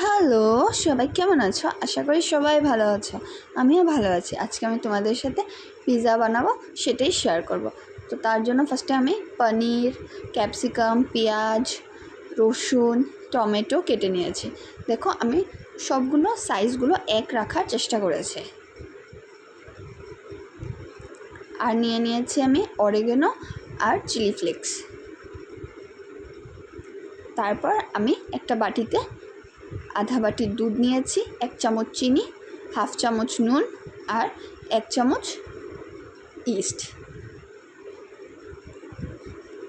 Hello, সবাই কেমন আছো? আশা করি সবাই ভালো আছো। আমিও ভালো আছি। আজকে আমি তোমাদের সাথে পিৎজা বানাবো, সেটাই শেয়ার করব। তো তার জন্য ফার্স্টে আমি পনির, ক্যাপসিকাম, পেঁয়াজ, রসুন, টমেটো কেটে নিয়েছি। দেখো, আমি সবগুলো সাইজগুলো এক রাখার চেষ্টা করেছি। আর নিয়ে নিয়েছি আমি অরিগানো আর চিলি ফ্লেক্স। তারপর আমি একটা বাটিতে আধা বাটি দুধ নিয়েছি, 1 চামচ চিনি, হাফ চামচ নুন আর 1 চামচ ইস্ট।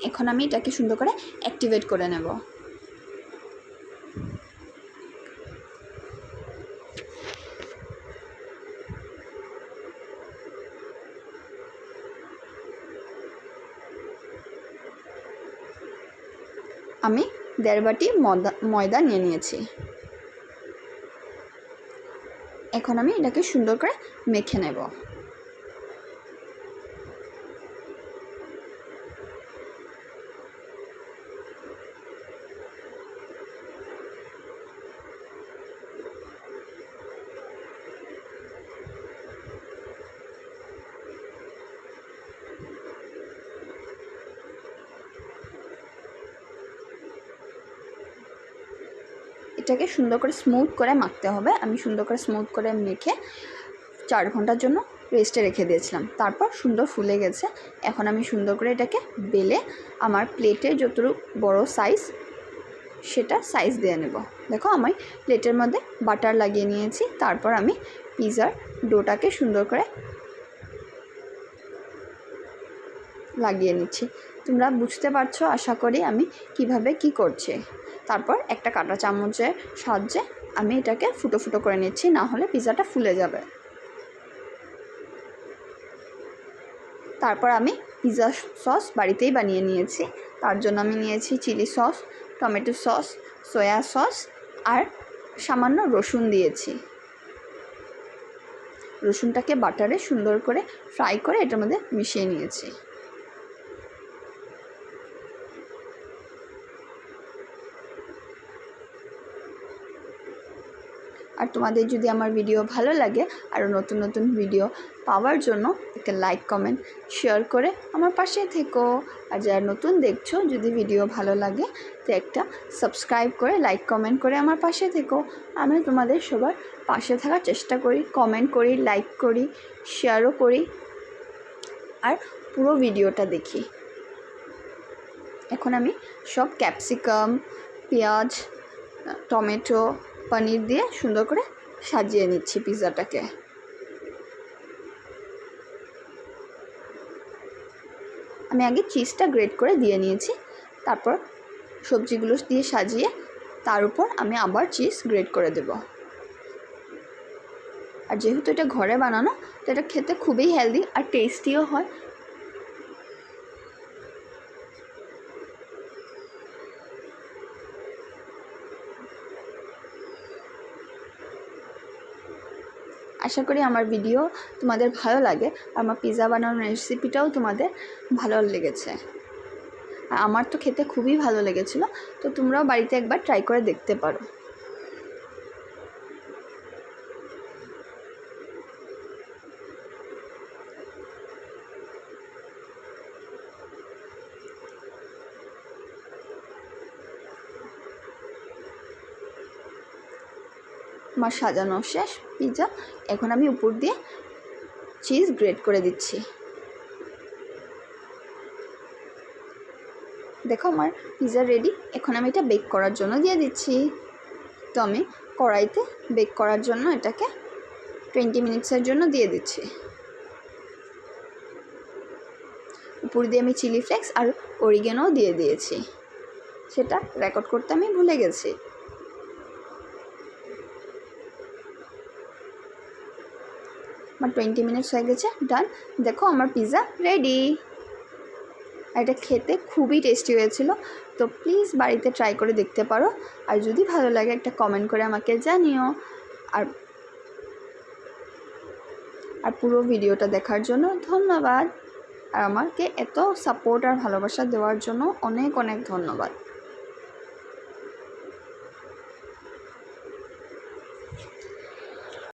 এখন আমি এটাকে সুন্দর করে অ্যাক্টিভেট করে নেব। আমি 1.5 বাটি ময়দা নিয়ে নিয়েছি। এখন আমি এটাকে সুন্দর করে মেখে নেব। এটাকে সুন্দর করে স্মুথ করে মাখতে হবে। আমি সুন্দর করে স্মুথ করে মেখে 4 ঘন্টার জন্য রেস্টে রেখে দিয়েছিলাম। তারপর সুন্দর ফুলে গেছে। এখন আমি সুন্দর করে এটাকে বেলে আমার প্লেটে যতটুকু বড় সাইজ সেটা সাইজ দিয়ে নেব। দেখো, আমি প্লেটের মধ্যে বাটার লাগিয়ে নিয়েছি। তারপর আমি পিৎজার ডোটাকে সুন্দর করে লাগিয়ে নিচ্ছি। তোমরা বুঝতে পারছো আশা করি আমি কিভাবে কি করছি। তারপর একটা কাঁটা চামচের সাহায্যে আমি এটাকে ফুটো ফুটো করে নিচ্ছি, না হলে পিৎজাটা ফুলে যাবে। তারপর আমি পিৎজা সস বাড়িতেই বানিয়ে নিয়েছি। তার জন্য আমি নিয়েছি chilli sauce, tomato sauce, soya sauce আর সামান্য রসুন দিয়েছি। রসুনটাকে বাটারে সুন্দর করে ফ্রাই করে এটার মধ্যে মিশিয়ে নিয়েছি। আর তোমাদের যদি আমার ভিডিও ভালো লাগে, আরও নতুন নতুন ভিডিও পাওয়ার জন্য একটা লাইক, কমেন্ট, শেয়ার করে আমার পাশে থেকো। আর যারা নতুন দেখছো, যদি ভিডিও ভালো লাগে তো একটা সাবস্ক্রাইব করে, লাইক, কমেন্ট করে আমার পাশে থেকো। আমি তোমাদের সবার পাশে থাকার চেষ্টা করি, কমেন্ট করি, লাইক করি, শেয়ারও করি আর পুরো ভিডিওটা দেখি। এখন আমি সব ক্যাপসিকাম, পেঁয়াজ, টমেটো, পনির দিয়ে সুন্দর করে সাজিয়ে নিচ্ছি পিৎজাটাকে। আমি আগে চিজটা গ্রেট করে দিয়ে নিয়েছি। তারপর সবজিগুলো দিয়ে সাজিয়ে তার উপর আমি আবার চিজ গ্রেট করে দেব। আর যেহেতু এটা ঘরে বানানো, তো এটা খেতে খুবই হেলদি আর টেস্টিও হয়। আশা করি আমার ভিডিও তোমাদের ভালো লাগে, আর আমার পিৎজা বানানোর রেসিপিটাও তোমাদের ভালো লেগেছে। আর আমার তো খেতে খুবই ভালো লেগেছিলো। তো তোমরাও বাড়িতে একবার ট্রাই করে দেখতে পারো। আমার সাজানো শেষ পিৎজা। এখন আমি উপর দিয়ে চিজ গ্রেট করে দিচ্ছি। দেখো, আমার পিৎজা রেডি। এখন আমি এটা বেক করার জন্য দিয়ে দিচ্ছি। তো আমি কড়াইতে বেক করার জন্য এটাকে 20 মিনিটসের জন্য দিয়ে দিচ্ছি। উপর দিয়ে আমি চিলি ফ্লেক্স আর অরিগানোও দিয়ে দিয়েছি। সেটা রেকর্ড করতে আমি ভুলে গেছি। আমার 20 মিনিটস হয়ে গেছে, ডান। দেখো, আমার পিৎজা রেডি। এটা খেতে খুবই টেস্টি হয়েছিল। তো প্লিজ বাড়িতে ট্রাই করে দেখতে পারো। আর যদি ভালো লাগে একটা কমেন্ট করে আমাকে জানিও। আর পুরো ভিডিওটা দেখার জন্য ধন্যবাদ। আর আমাকে এত সাপোর্ট আর ভালোবাসা দেওয়ার জন্য অনেক অনেক ধন্যবাদ।